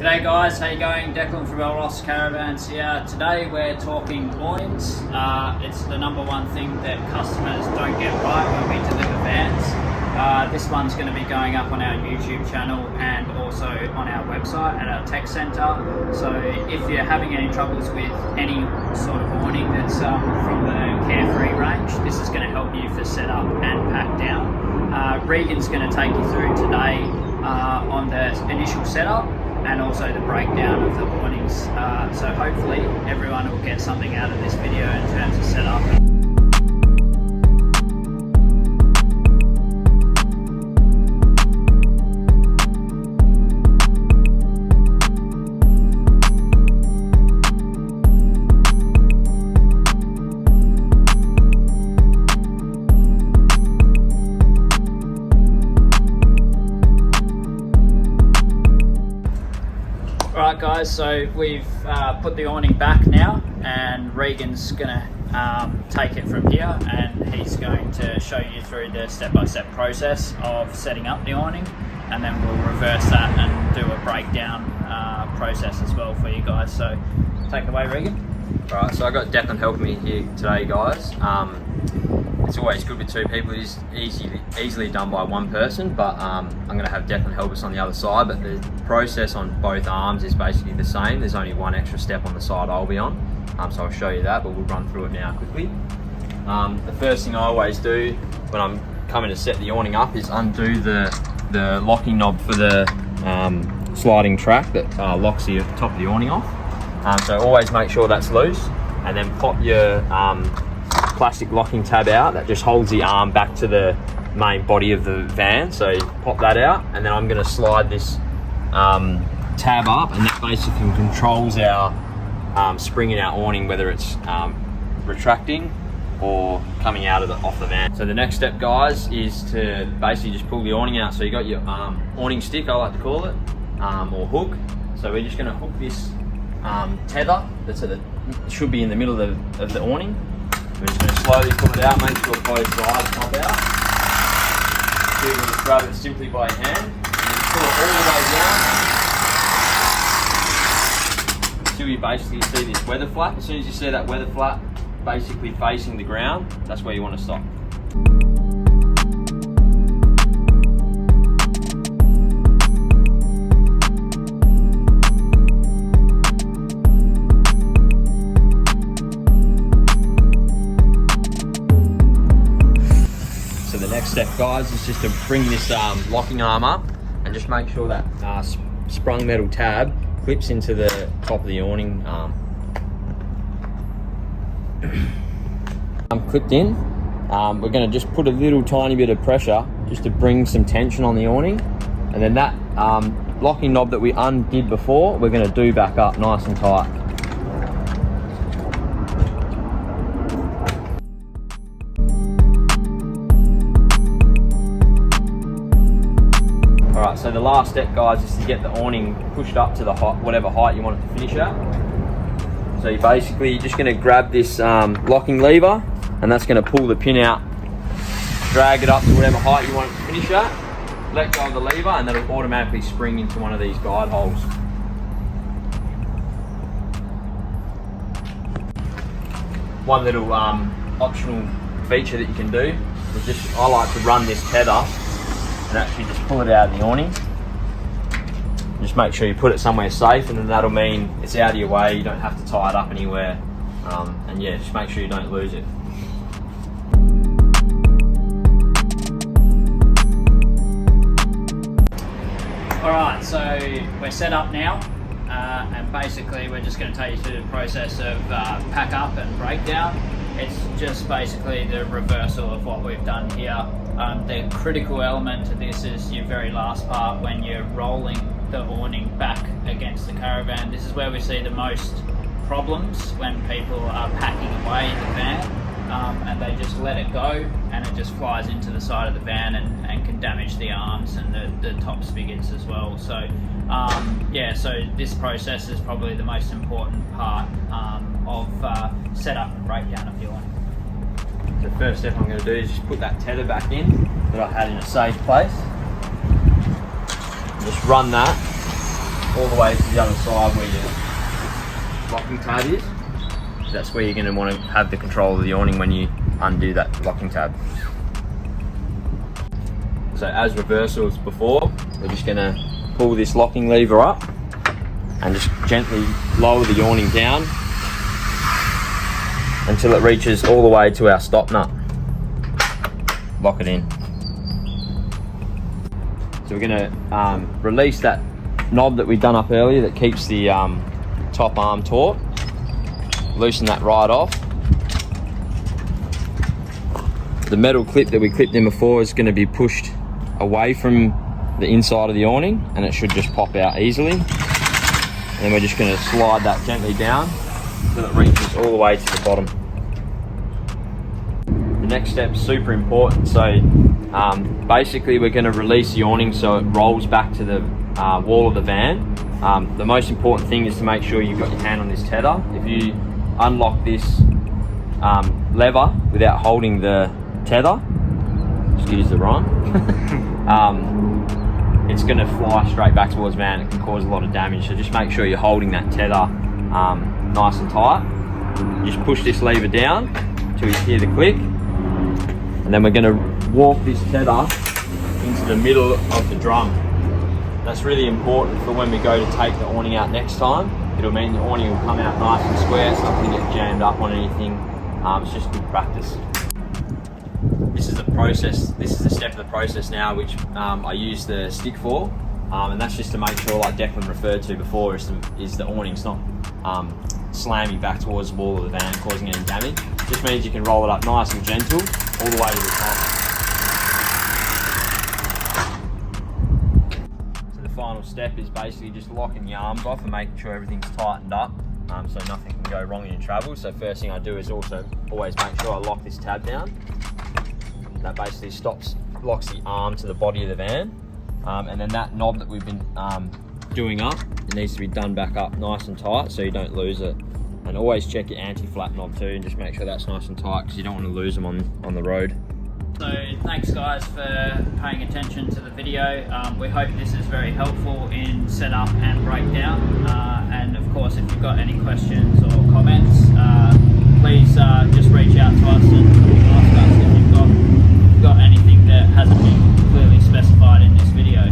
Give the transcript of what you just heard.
G'day guys, how you going? Declan from Ross Caravans here. Today we're talking awnings. It's the number one thing that customers don't get right when we deliver vans. This one's going to be going up on our YouTube channel and also on our website at our tech centre. So if you're having any troubles with any sort of awning that's from the Carefree range, this is going to help you for setup and pack down. Regan's going to take you through today on the initial setup and also the breakdown of the awnings. So hopefully everyone will get something out of this video in terms of setup. Alright guys, so we've put the awning back now and Regan's gonna take it from here and he's going to show you through the step-by-step process of setting up the awning, and then we'll reverse that and do a breakdown process as well for you guys. So take it away, Regan. Alright, so I got Declan helping me here today, guys. It's always good with two people. It is easily done by one person, but I'm going to have Declan help us on the other side. But the process on both arms is basically the same. There's only one extra step on the side I'll be on, so I'll show you that, but we'll run through it now quickly. The first thing I always do when I'm coming to set the awning up is undo the locking knob for the sliding track that locks the top of the awning off. So always make sure that's loose, and then pop your plastic locking tab out that just holds the arm back to the main body of the van. So pop that out, and then I'm going to slide this tab up, and that basically controls our spring in our awning, whether it's retracting or coming out of off the van. So the next step, guys, is to basically just pull the awning out. So you got your awning stick, I like to call it, or hook. So we're just going to hook this tether that's should be in the middle of the awning. We're just going to slowly pull it out, make sure both sides pop out. So you can just grab it simply by your hand, and then pull it all the way down until you basically see this weather flap. As soon as you see that weather flap basically facing the ground, that's where you want to stop. Step, guys, is just to bring this locking arm up and just make sure that sprung metal tab clips into the top of the awning. Clipped in. We're going to just put a little tiny bit of pressure just to bring some tension on the awning, and then that locking knob that we undid before, we're going to do back up nice and tight. Alright, so the last step, guys, is to get the awning pushed up to the whatever height you want it to finish at. So you're basically just going to grab this locking lever, and that's going to pull the pin out, drag it up to whatever height you want it to finish at, let go of the lever, and that'll automatically spring into one of these guide holes. One little optional feature that you can do is I like to run this tether and actually just pull it out of the awning. Just make sure you put it somewhere safe, and then that'll mean it's out of your way, you don't have to tie it up anywhere, and yeah, just make sure you don't lose it. Alright, so we're set up now, and basically we're just going to take you through the process of pack up and breakdown. It's just basically the reversal of what we've done here. The critical element to this is your very last part, when you're rolling the awning back against the caravan. This is where we see the most problems when people are packing away in the van, and they just let it go and it just flies into the side of the van and can damage the arms and the top spigots as well. So yeah, so this process is probably the most important part of setup and breakdown of the awning. The first step I'm going to do is just put that tether back in that I had in a safe place. Just run that all the way to the other side where your locking tab is. That's where you're going to want to have the control of the awning when you undo that locking tab. So as reversal as before, we're just going to pull this locking lever up and just gently lower the awning down until it reaches all the way to our stop nut. Lock it in. So we're going to release that knob that we've done up earlier that keeps the top arm taut. Loosen that right off. The metal clip that we clipped in before is going to be pushed away from the inside of the awning, and it should just pop out easily. And then we're just going to slide that gently down until it reaches all the way to the bottom. The next step is super important. So basically we're going to release the awning so it rolls back to the wall of the van. The most important thing is to make sure you've got your hand on this tether. If you unlock this lever without holding the tether, excuse the rhyme, it's going to fly straight back towards the van. It can cause a lot of damage, so just make sure you're holding that tether nice and tight. Just push this lever down until you hear the click, and then we're going to walk this tether into the middle of the drum. That's really important for when we go to take the awning out next time. It'll mean the awning will come out nice and square, it's not going to get jammed up on anything. It's just good practice. This is the process, this is the step of the process now which I use the stick for, and that's just to make sure, like Declan referred to before, is the awning's not slamming back towards the wall of the van, causing any damage. Just means you can roll it up nice and gentle all the way to the top. Final step is basically just locking the arms off and making sure everything's tightened up, so nothing can go wrong in your travel. So first thing I do is also always make sure I lock this tab down. That basically locks the arm to the body of the van, and then that knob that we've been doing up, it needs to be done back up nice and tight so you don't lose it. And always check your anti-flap knob too, and just make sure that's nice and tight because you don't want to lose them on the road. So thanks guys for paying attention to the video. We hope this is very helpful in setup and breakdown. And of course, if you've got any questions or comments, please just reach out to us and ask us if you've got anything that hasn't been clearly specified in this video.